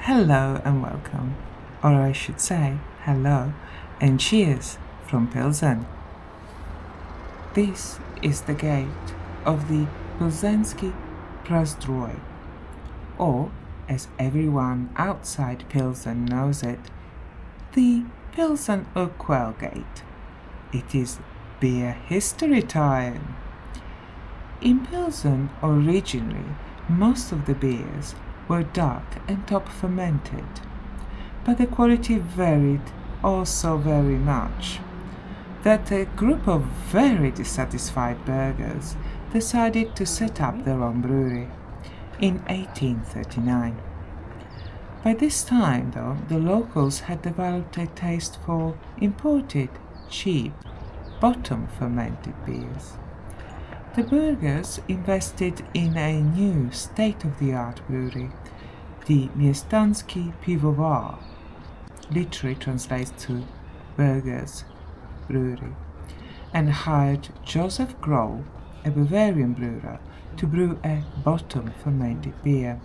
Hello and welcome, or I should say hello and cheers from Pilsen. This is the gate of the Plzeňský Prazdroj, or as everyone outside Pilsen knows it, the Pilsner Urquell gate. It is beer history time. In Pilsen originally, most of the beers were dark and top-fermented, but the quality varied also very much, that a group of very dissatisfied burghers decided to set up their own brewery in 1839. By this time, though, the locals had developed a taste for imported, cheap, bottom-fermented beers. The burghers invested in a new state-of-the-art brewery, the Měšťanský pivovar, literally translates to Burghers Brewery, and hired Josef Groll, a Bavarian brewer, to brew a bottom-fermented beer.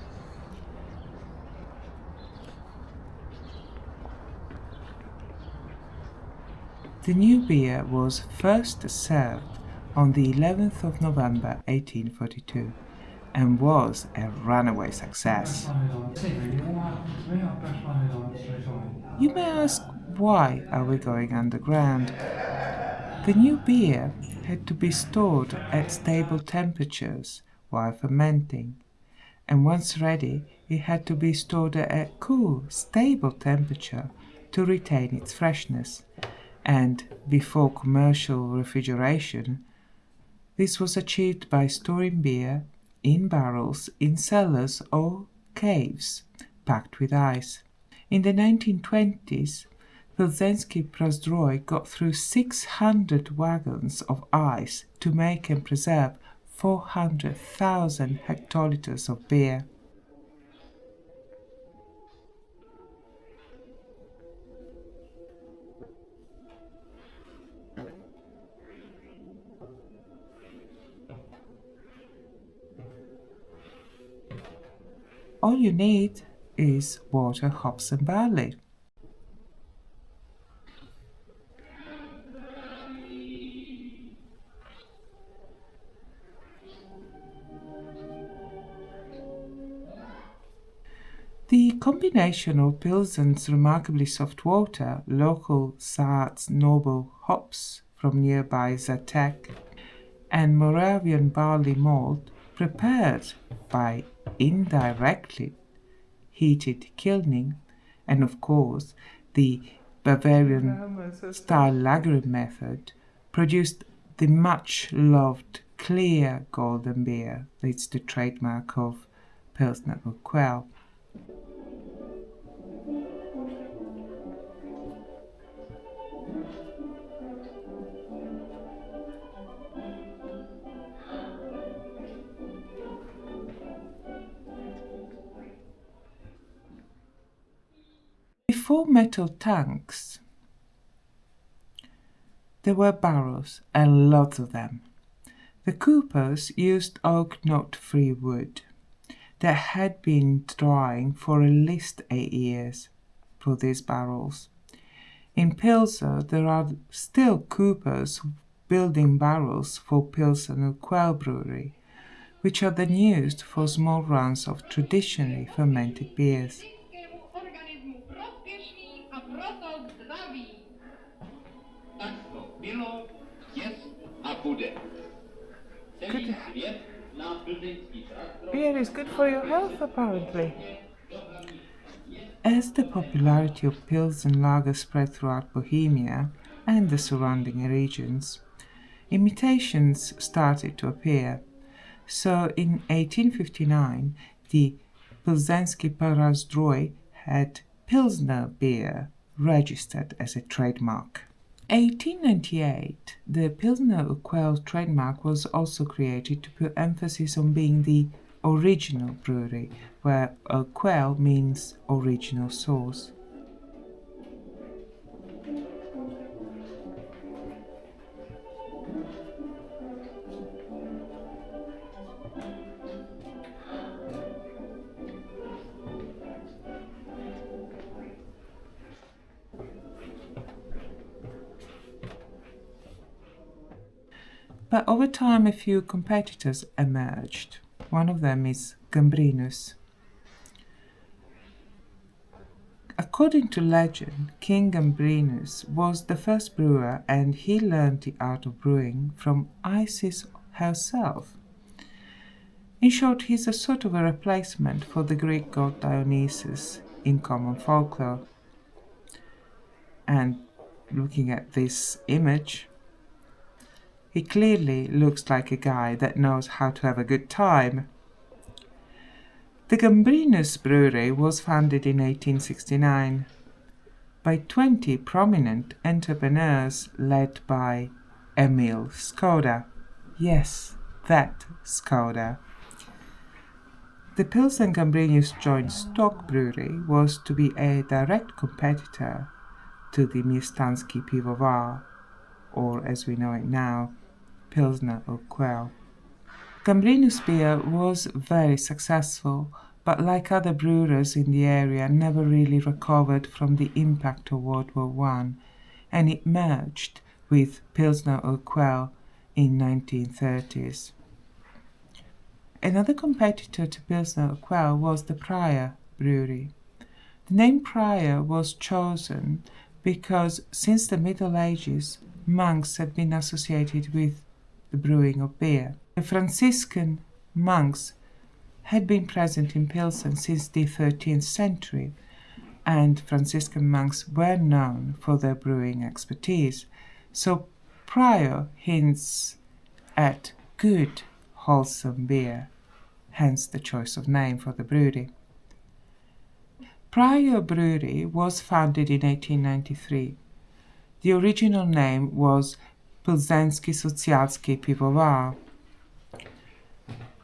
The new beer was first served on the 11th of November 1842 and was a runaway success. You may ask, why are we going underground? The new beer had to be stored at stable temperatures while fermenting, and once ready it had to be stored at a cool, stable temperature to retain its freshness, and before commercial refrigeration, this was achieved by storing beer in barrels in cellars or caves packed with ice. In the 1920s, Plzeňský Prazdroj got through 600 wagons of ice to make and preserve 400,000 hectoliters of beer. All you need is water, hops and barley. The combination of Pilsen's remarkably soft water, local Saaz noble hops from nearby Czech, and Moravian barley malt prepared by indirectly heated kilning, and of course the Bavarian-style lagering method, produced the much-loved clear golden beer that's the trademark of Pilsner Urquell. Before metal tanks, there were barrels, and lots of them. The coopers used oak knot-free wood that had been drying for at least 8 years for these barrels. In Pilsen, there are still coopers building barrels for Pilsner Urquell brewery, which are then used for small runs of traditionally fermented beers. Good. Beer is good for your health, apparently. As the popularity of Pilsen lager spread throughout Bohemia and the surrounding regions, imitations started to appear. So in 1859, the Plzeňský Prazdroj had Pilsner beer registered as a trademark. 1898, the Pilsner Urquell trademark was also created to put emphasis on being the original brewery, where Urquell means original source. But over time a few competitors emerged. One of them is Gambrinus. According to legend, King Gambrinus was the first brewer, and he learned the art of brewing from Isis herself. In short, he's a sort of a replacement for the Greek god Dionysus in common folklore. And looking at this image, he clearly looks like a guy that knows how to have a good time. The Gambrinus Brewery was founded in 1869 by 20 prominent entrepreneurs led by Emil Skoda. Yes, that Skoda. The Pilsen Gambrinus joint stock brewery was to be a direct competitor to the Měšťanský pivovar, or as we know it now, Pilsner Urquell. Gambrinus beer was very successful, but like other brewers in the area, never really recovered from the impact of World War I, and it merged with Pilsner Urquell in 1930s. Another competitor to Pilsner Urquell was the Prior Brewery. The name Prior was chosen because since the Middle Ages, monks had been associated with the brewing of beer. The Franciscan monks had been present in Pilsen since the 13th century, and Franciscan monks were known for their brewing expertise. So Prior hints at good, wholesome beer, hence the choice of name for the brewery. Prior Brewery was founded in 1893. The original name was Plzeňský pivovar.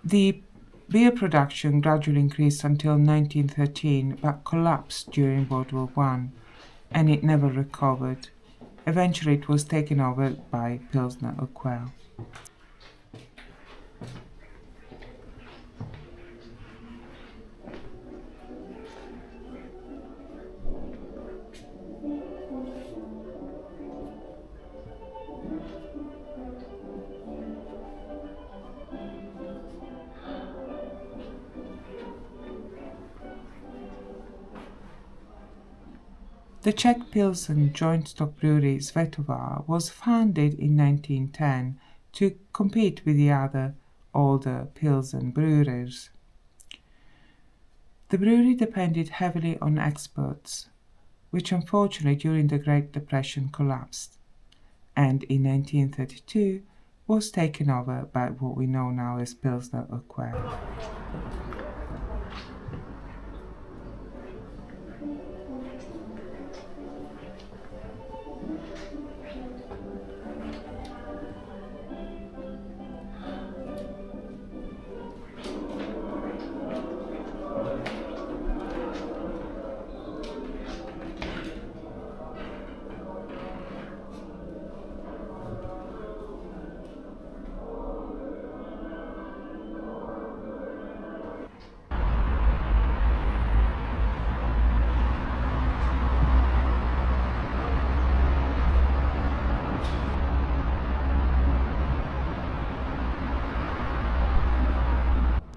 The beer production gradually increased until 1913, but collapsed during World War I, and it never recovered. Eventually it was taken over by Pilsner Urquell. The Czech Pilsen joint stock brewery Svetovar was founded in 1910 to compete with the other older Pilsen breweries. The brewery depended heavily on exports, which unfortunately during the Great Depression collapsed, and in 1932 was taken over by what we know now as Pilsner Urquell.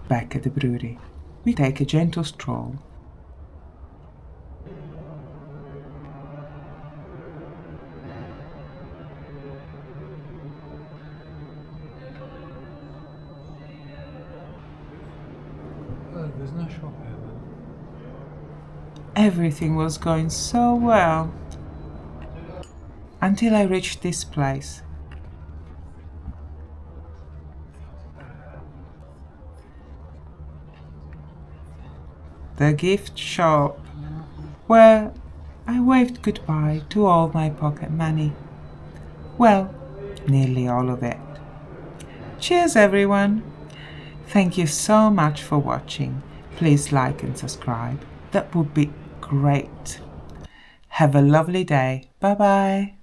Back at the brewery, we take a gentle stroll. There's no shop here. Everything was going so well until I reached this place. The gift shop, where I waved goodbye to all my pocket money. Well, nearly all of it. Cheers everyone! Thank you so much for watching. Please like and subscribe. That would be great. Have a lovely day. Bye bye.